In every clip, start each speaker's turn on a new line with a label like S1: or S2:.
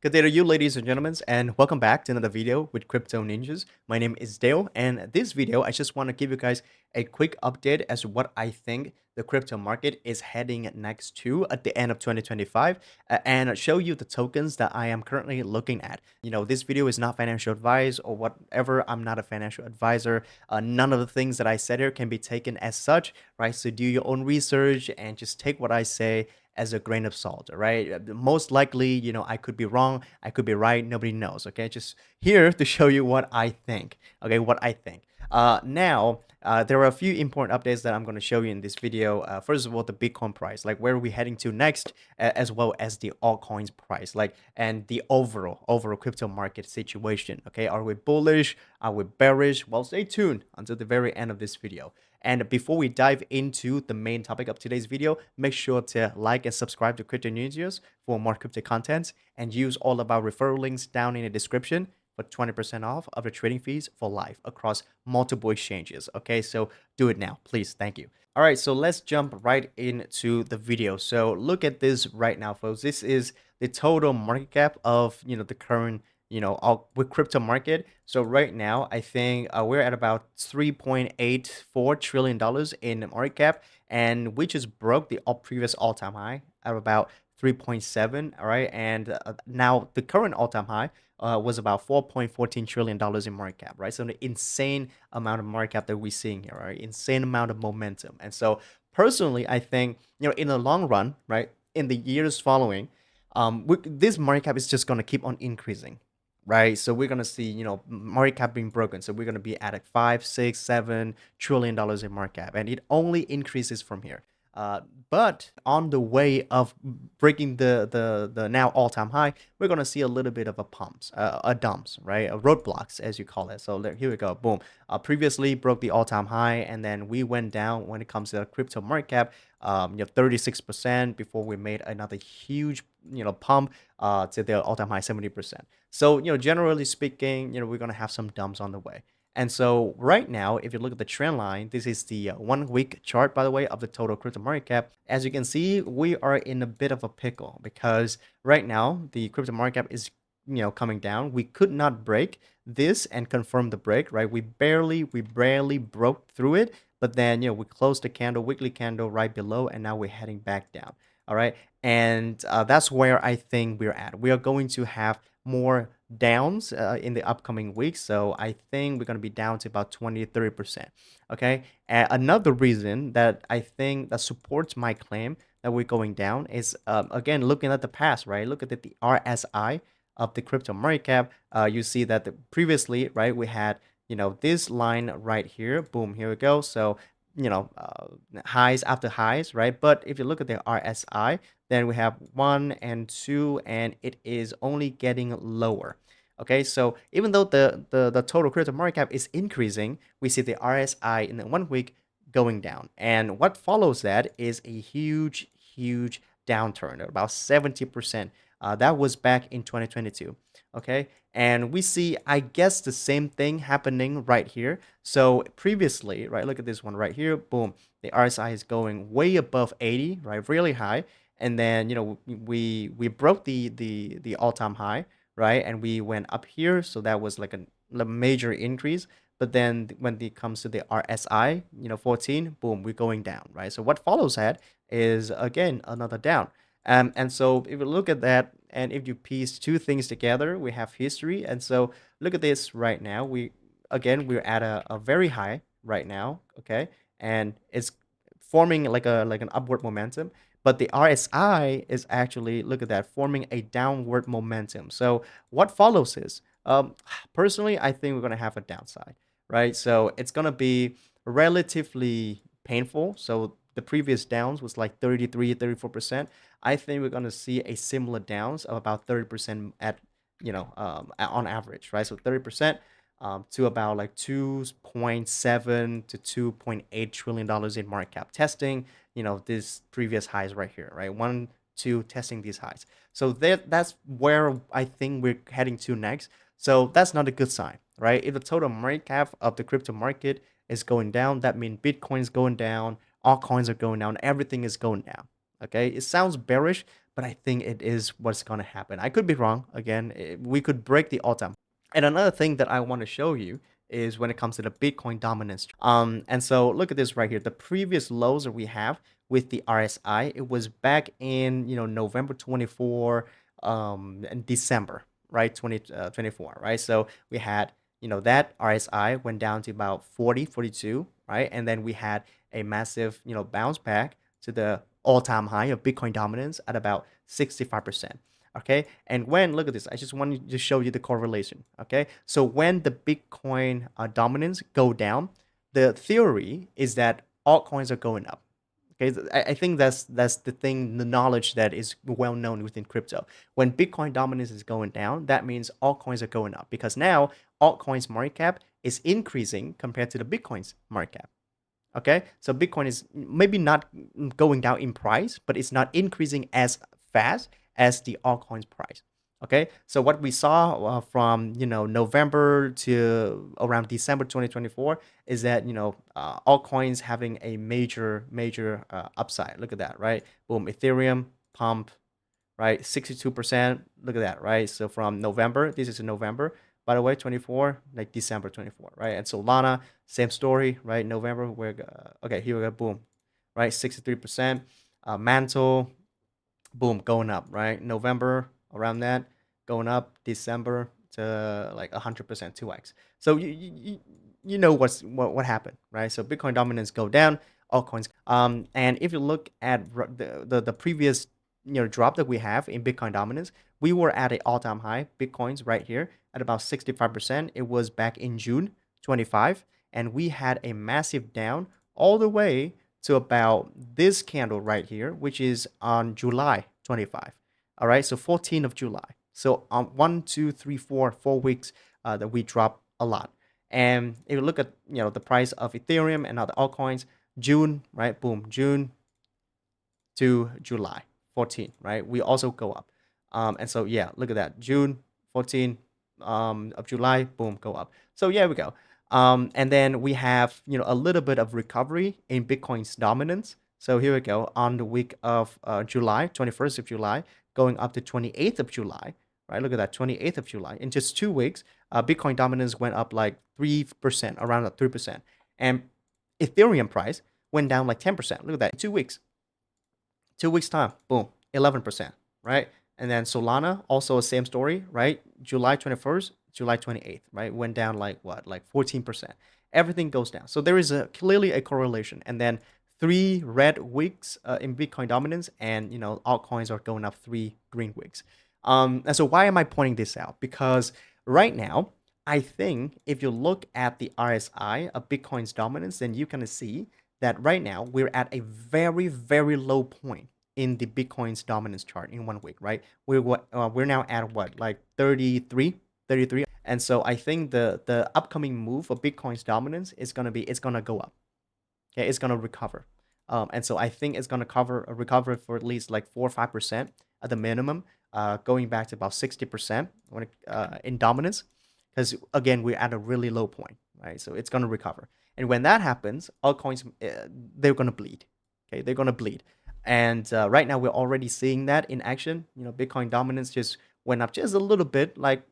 S1: Good day to you, ladies and gentlemen, and welcome back to another video with Crypto Ninjas. My name is Dale, and this video, I just want to give you guys a quick update as to what I think the crypto market is heading next to at the end of 2025, and show you the tokens that I am currently looking at. This video is not financial advice or whatever. I'm not a financial advisor. None of the things that I said here can be taken as such, right? So do your own research and just take what I say as a grain of salt, right? Most likely, I could be wrong, I could be right, nobody knows, okay? Just here to show you what I think, okay? What I think. There are a few important updates that I'm going to show you in this video. First of all, the Bitcoin price, like where are we heading to next, as well as the altcoins price, like and the overall crypto market situation. Okay, are we bullish? Are we bearish? Well, stay tuned until the very end of this video. And before we dive into the main topic of today's video, make sure to like and subscribe to CryptoNinjas for more crypto content and use all of our referral links down in the description for 20% off of the trading fees for life across multiple exchanges. Okay, so do it now, please. Thank you. All right, so let's jump right into the video. So look at this right now, folks. This is the total market cap of the current all with crypto market. So right now, I think we're at about $3.84 trillion in market cap, and we just broke the previous all-time high at about 3.7. All right, and now the current all-time high was about $4.14 trillion in market cap, right? So the insane amount of market cap that we're seeing here, right? Insane amount of momentum. And so personally, I think in the long run, right, in the years following, this market cap is just going to keep on increasing, right? So we're gonna see, market cap being broken. So we're gonna be at like 5, 6, 7 trillion dollars in market cap, and it only increases from here. But on the way of breaking the now all-time high, we're gonna see a little bit of a pumps, a dumps, right? Roadblocks, as you call it. So here we go, boom. Previously broke the all-time high, and then we went down when it comes to the crypto market cap. 36% before we made another huge, pump to the all-time high 70%. So, generally speaking, we're going to have some dumps on the way. And so right now, if you look at the trend line, this is the 1 week chart, by the way, of the total crypto market cap. As you can see, we are in a bit of a pickle because right now the crypto market cap is, coming down. We could not break this and confirm the break, right? We barely broke through it, but then, we closed the candle, weekly candle right below, and now we're heading back down. All right. And that's where I think we're at. We are going to have more downs in the upcoming weeks. So I think we're going to be down to about 20 to 30%. Okay. Another reason that I think that supports my claim that we're going down is, again, looking at the past, right? Look at the RSI of the crypto market cap. You see that previously, right, we had, this line right here. Boom, here we go. So, highs after highs, right? But if you look at the RSI, then we have 1 and 2, and it is only getting lower. Okay, so even though the total crypto market cap is increasing, we see the RSI in the 1 week going down. And what follows that is a huge downturn, about 70%. That was back in 2022. Okay, and we see, I guess, the same thing happening right here. So previously, right, look at this one right here. Boom, the RSI is going way above 80, right, really high. And then we broke the all-time high, right, and we went up here. So that was like a major increase. But then when it comes to the RSI, 14, boom, we're going down, right? So what follows that is again another down. And so if you look at that, and if you piece two things together, we have history. And so look at this right now. We're at a very high right now, okay, and it's forming like an upward momentum. But the RSI is actually, look at that, forming a downward momentum. So what follows is, personally, I think we're gonna have a downside, right? So it's gonna be relatively painful. So the previous downs was like 33, 34%. I think we're gonna see a similar downs of about 30% at on average, right? So 30% to about like 2.7 to 2.8 trillion dollars in market cap, testing this previous highs right here, right? 1, 2, testing these highs. So that's where I think we're heading to next. So that's not a good sign, right? If the total market cap of the crypto market is going down, that means Bitcoin's going down, all coins are going down, everything is going down. Okay, it sounds bearish, but I think it is what's going to happen. I could be wrong. Again, we could break the all-time. And another thing that I want to show you is when it comes to the Bitcoin dominance. And so look at this right here. The previous lows that we have with the RSI, it was back in, November 24, and December, right? 2024, right? So we had, that RSI went down to about 40, 42, right? And then we had a massive, bounce back to the all-time high of Bitcoin dominance at about 65%. Okay, and when, look at this, I just wanted to show you the correlation. Okay, so when the Bitcoin dominance go down, the theory is that altcoins are going up. Okay, I think that's the thing, the knowledge that is well known within crypto. When Bitcoin dominance is going down, that means altcoins are going up, because now altcoins market cap is increasing compared to the Bitcoin's market cap. Okay, so Bitcoin is maybe not going down in price, but it's not increasing as fast as the altcoins price. Okay, so what we saw from November to around December 2024 is that altcoins having a major upside. Look at that, right? Boom, Ethereum pump, right? 62%. Look at that, right? So from November, this is in November, by the way, 24, like December 24, right? And Solana, same story, right? November, we're okay, here we go, boom, right? 63%. Mantle, boom, going up, right? November, around that, going up. December to like 100%, 2x. So you know what happened, right? So Bitcoin dominance go down, altcoins. And if you look at the previous drop that we have in Bitcoin dominance, we were at an all-time high Bitcoins right here at about 65%. It was back in June 25, and we had a massive down all the way to about this candle right here, which is on July 25. All right, so 14th of July. So on 4 weeks that we drop a lot. And if you look at the price of Ethereum and other altcoins, June, right? Boom, June to July 14, right? We also go up. And so yeah, look at that. June 14 of July, boom, go up. So yeah, we go. And then we have a little bit of recovery in Bitcoin's dominance. So here we go on the week of July, 21st of July, going up to 28th of July, right? Look at that, 28th of July. In just 2 weeks, Bitcoin dominance went up like 3%, around 3%. And Ethereum price went down like 10%. Look at that, 2 weeks. 2 weeks time, boom, 11%, right? And then Solana, also the same story, right? July 21st, July 28th, right? Went down like what? Like 14%. Everything goes down. So there is clearly a correlation. And then 3 red weeks in Bitcoin dominance, and altcoins are going up 3 green weeks. And so why am I pointing this out? Because right now, I think if you look at the RSI of Bitcoin's dominance, then you can see that right now we're at a very low point in the Bitcoin's dominance chart in 1 week, right? We're now at what, like 33. And so I think the upcoming move of Bitcoin's dominance is it's gonna go up. Okay, it's gonna recover. And so I think it's gonna recover for at least like 4 or 5% at the minimum, going back to about 60% when in dominance, because again we're at a really low point, right? So it's gonna recover, and when that happens, altcoins they're gonna bleed. Okay, they're gonna bleed, and right now we're already seeing that in action. Bitcoin dominance just went up just a little bit, like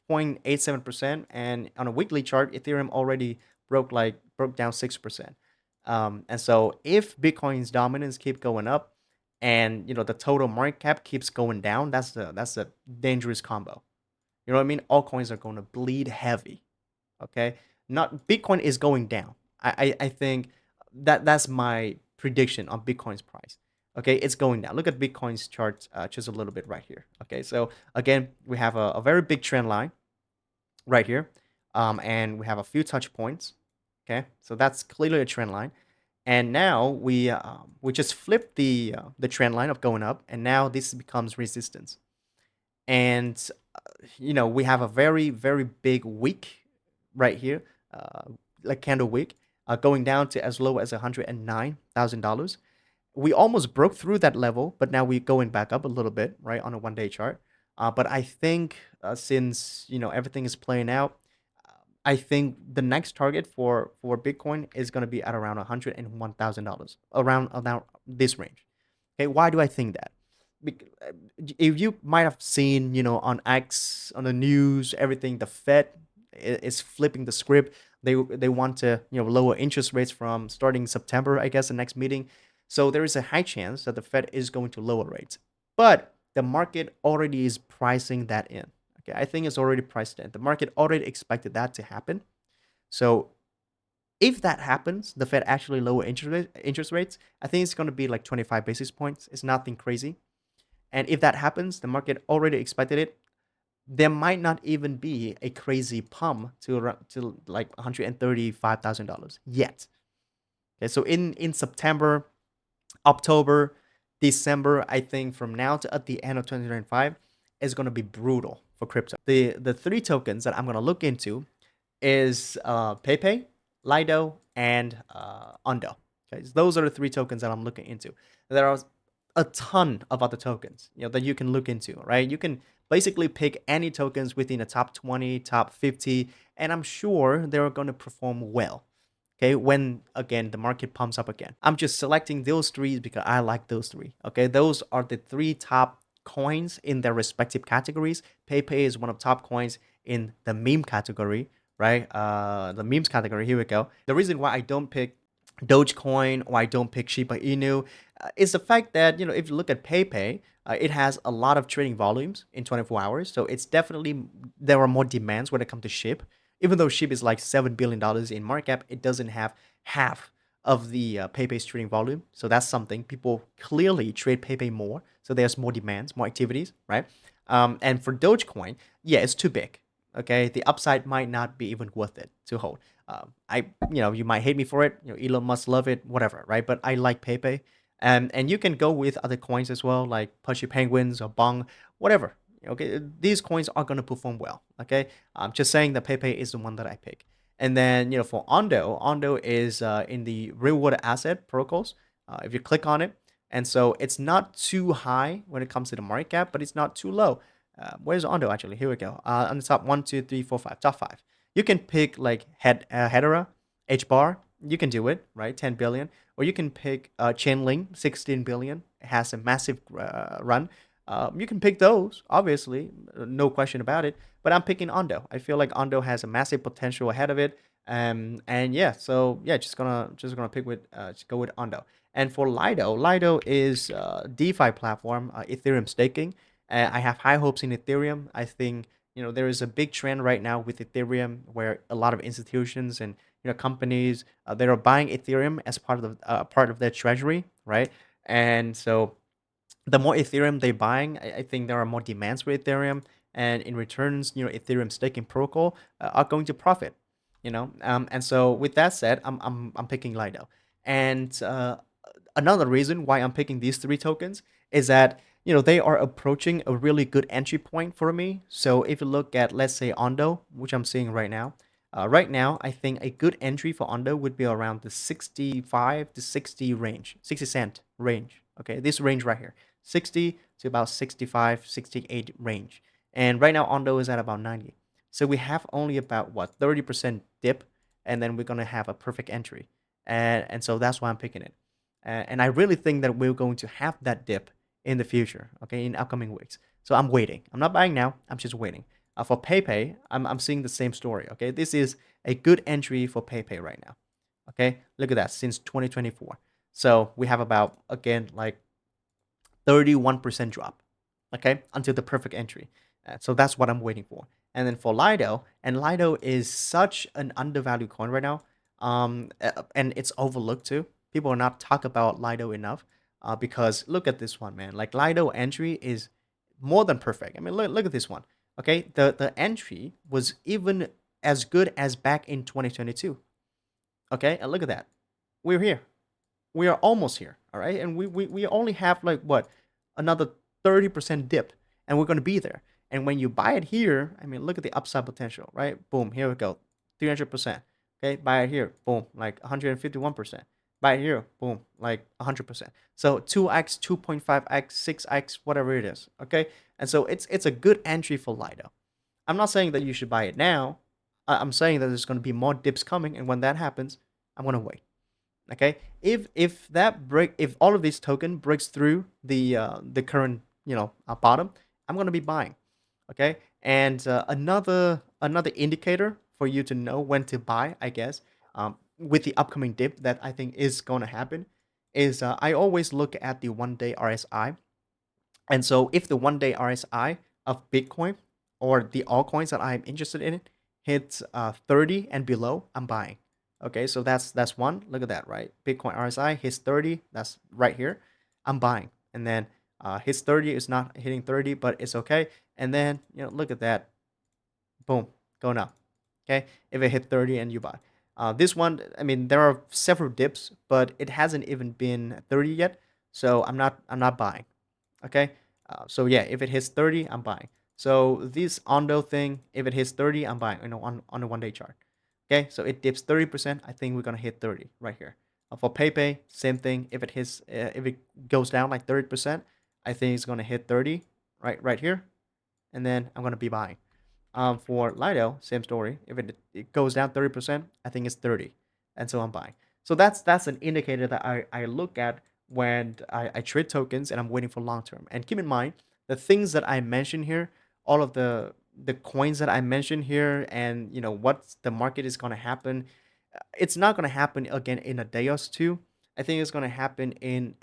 S1: 0.87%, and on a weekly chart, Ethereum already broke down 6%. And so if Bitcoin's dominance keep going up, and the total market cap keeps going down, that's a dangerous combo. You know what I mean? All coins are going to bleed heavy. Okay, not Bitcoin is going down. I think that's my prediction on Bitcoin's price. Okay, it's going down. Look at Bitcoin's chart just a little bit right here. Okay, so again, we have a very big trend line right here, and we have a few touch points. Okay, so that's clearly a trend line, and now we just flipped the trend line of going up, and now this becomes resistance. And we have a very big wick right here, like candle wick, going down to as low as $109,000. We almost broke through that level, but now we're going back up a little bit, right, on a 1 day chart. But I think since everything is playing out, I think the next target for Bitcoin is going to be at around $101,000, around this range. Okay, why do I think that? if you might have seen, on X, on the news, everything, the Fed is flipping the script. They want to, lower interest rates from starting September, I guess, the next meeting. So there is a high chance that the Fed is going to lower rates. But the market already is pricing that in. Okay, I think it's already priced in. The market already expected that to happen. So if that happens, the Fed actually lower interest rates, I think it's going to be like 25 basis points. It's nothing crazy. And if that happens, the market already expected it. There might not even be a crazy pump to like $135,000 yet. Okay, so in September, October, December, I think from now to at the end of 2025 is going to be brutal for crypto. The three tokens that I'm going to look into is PayPay, Lido, and Ondo. Okay, so those are the three tokens that I'm looking into. There are a ton of other tokens, that you can look into, right? You can basically pick any tokens within the top 20, top 50, and I'm sure they're going to perform well. Okay, when again the market pumps up again. I'm just selecting those three because I like those three. Okay, those are the three top coins in their respective categories. PayPay is one of top coins in the meme category, right? The memes category. Here we go. The reason why I don't pick Dogecoin or I don't pick Shiba Inu is the fact that, if you look at PayPay, it has a lot of trading volumes in 24 hours. So it's definitely, there are more demands when it comes to SHIB. Even though SHIB is like $7 billion in market cap, it doesn't have half of the PayPay's trading volume. So that's something people clearly trade PayPay more. So there's more demands, more activities, right? And for Dogecoin, yeah, it's too big. Okay, the upside might not be even worth it to hold. You might hate me for it. Elon Musk love it, whatever, right? But I like PayPay, and you can go with other coins as well, like Pushy Penguins or Bong, whatever. Okay, these coins are gonna perform well. Okay, I'm just saying that PayPay is the one that I pick. And then for Ondo is in the real world asset protocols. If you click on it, and so it's not too high when it comes to the market cap, but it's not too low. Where's Ondo actually? Here we go. On the top, one, two, three, four, five, top five. You can pick like Hedera, H bar. You can do it, right? 10 billion. Or you can pick Chainlink, 16 billion. It has a massive run. You can pick those, obviously, no question about it. But I'm picking Ondo. I feel like Ondo has a massive potential ahead of it. And yeah, so yeah, just gonna pick with just go with Ondo. And for Lido is DeFi platform, Ethereum staking. I have high hopes in Ethereum. I think there is a big trend right now with Ethereum where a lot of institutions and companies they are buying Ethereum as part of their treasury, right? And so the more Ethereum they're buying, I think there are more demands for Ethereum, and in returns, Ethereum staking protocol are going to profit. And so with that said, I'm picking Lido, and another reason why I'm picking these three tokens is that they are approaching a really good entry point for me. So if you look at, let's say, Ondo, which I'm seeing right now I think a good entry for Ondo would be around the 65 to 60 range, 60 cent range. Okay, this range right here, 60 to about 65, 68 range, and right now Ondo is at about 90. So we have only about what 30% dip, and then we're gonna have a perfect entry, and so that's why I'm picking it. And I really think that we're going to have that dip in the future, okay, in upcoming weeks. So I'm waiting. I'm not buying now. I'm just waiting. For PayPay, I'm seeing the same story. Okay, this is a good entry for PayPay right now. Okay, look at that since 2024. So we have about again like 31% drop. Okay, until the perfect entry. So that's what I'm waiting for. And then for Lido, and Lido is such an undervalued coin right now. And it's overlooked too. People are not talk about Lido enough. Because look at this one, man. Like Lido entry is more than perfect. I mean, look at this one. Okay, the entry was even as good as back in 2022. Okay, and look at that. We're here. We are almost here. All right, and we only have like what another 30% dip, and we're gonna be there. And when you buy it here, I mean, look at the upside potential, right? Boom, here we go, 300%. Okay, buy it here, boom, like 151%. Buy it here, boom, like 100%. So 2x, 2.5x, 6x, whatever it is. Okay, and so it's a good entry for Lido. I'm not saying that you should buy it now. I'm saying that there's going to be more dips coming, and when that happens, I'm going to wait. Okay, if all of this token breaks through the current a bottom, I'm going to be buying. Okay. And another indicator for you to know when to buy, I guess, with the upcoming dip that I think is going to happen, is I always look at the 1 day RSI. And so if the 1 day RSI of Bitcoin or the altcoins that I'm interested in hits 30 and below, I'm buying. Okay, so that's one. Look at that, right? Bitcoin RSI hits 30, that's right here. I'm buying. And then hits 30 is not hitting 30, but it's okay. And then, look at that. Boom, going up. Okay, if it hit 30 and you buy. This one, I mean, there are several dips, but it hasn't even been 30 yet, so I'm not buying. Okay. So yeah, if it hits 30, I'm buying. So this Ondo thing, if it hits 30, I'm buying, on the 1 day chart. Okay. So it dips 30%. I think we're going to hit 30 right here. For PayPay, same thing. If it goes down like 30%, I think it's going to hit 30 right here. And then I'm going to be buying. For Lido, same story. If it goes down 30%, I think it's 30. And so I'm buying. So that's an indicator that I look at when I trade tokens and I'm waiting for long term. And keep in mind, the things that I mentioned here, all of the coins that I mentioned here, and what the market is going to happen, it's not going to happen again in a day or two. I think it's going to happen in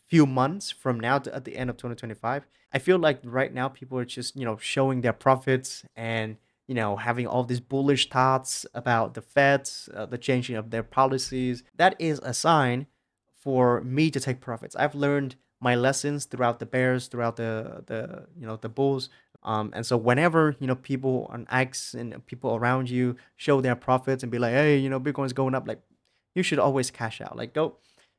S1: few months from now to at the end of 2025. I feel like right now people are just, showing their profits and, having all these bullish thoughts about the Feds, the changing of their policies. That is a sign for me to take profits. I've learned my lessons throughout the bears, throughout the bulls. And so whenever, people on X and people around you show their profits and be like, hey, Bitcoin's going up, like, you should always cash out. Like, go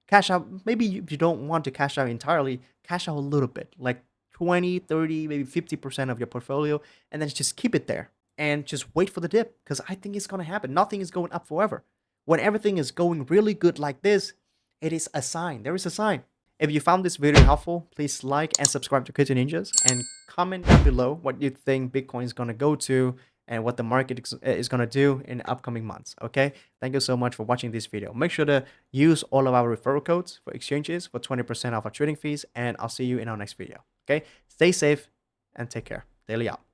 S1: cash out. Maybe if you don't want to cash out entirely, cash out a little bit, like 20, 30, maybe 50% of your portfolio, and then just keep it there and just wait for the dip, because I think it's going to happen. Nothing is going up forever. When everything is going really good like this, it is a sign. There is a sign. If you found this video helpful, please like and subscribe to CryptoNinjas and comment down below what you think Bitcoin is going to go to and what the market is going to do in upcoming months. Okay, thank you so much for watching this video. Make sure to use all of our referral codes for exchanges for 20% off our trading fees, and I'll see you in our next video. Okay, stay safe and take care. Daily out.